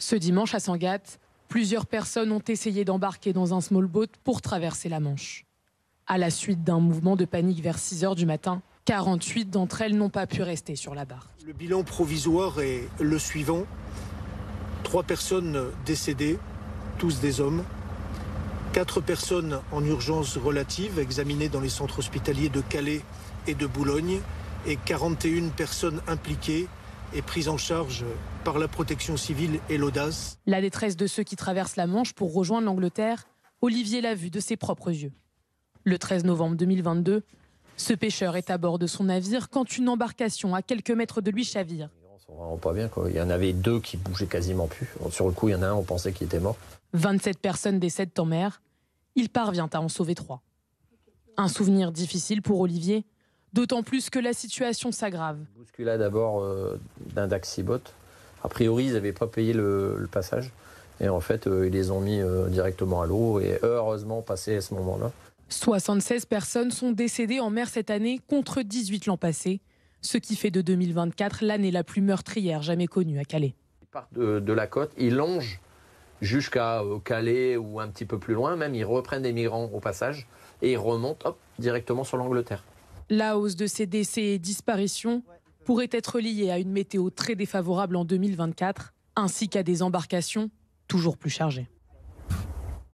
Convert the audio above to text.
Ce dimanche à Sangatte, plusieurs personnes ont essayé d'embarquer dans un small boat pour traverser la Manche. À la suite d'un mouvement de panique vers 6 h du matin, 48 d'entre elles n'ont pas pu rester sur la barque. Le bilan provisoire est le suivant. 3 personnes décédées, tous des hommes. 4 personnes en urgence relative, examinées dans les centres hospitaliers de Calais et de Boulogne. Et 41 personnes impliquées et prises en charge par la protection civile et l'Audace. La détresse de ceux qui traversent la Manche pour rejoindre l'Angleterre, Olivier l'a vu de ses propres yeux. Le 13 novembre 2022, ce pêcheur est à bord de son navire quand une embarcation à quelques mètres de lui chavire. Ils sont vraiment pas bien, quoi. Il y en avait 2 qui bougeaient quasiment plus. Sur le coup, il y en a un, on pensait qu'il était mort. 27 personnes décèdent en mer. Il parvient à en sauver 3. Un souvenir difficile pour Olivier, d'autant plus que la situation s'aggrave. Bousculade d'abord d'un Daxibot. A priori, ils n'avaient pas payé le passage. Et en fait, ils les ont mis directement à l'eau. Et heureusement, passé à ce moment-là. 76 personnes sont décédées en mer cette année contre 18 l'an passé, ce qui fait de 2024 l'année la plus meurtrière jamais connue à Calais. Ils partent de la côte, ils longent jusqu'à Calais ou un petit peu plus loin, même ils reprennent des migrants au passage et ils remontent directement sur l'Angleterre. La hausse de ces décès et disparitions pourrait être liée à une météo très défavorable en 2024, ainsi qu'à des embarcations toujours plus chargées.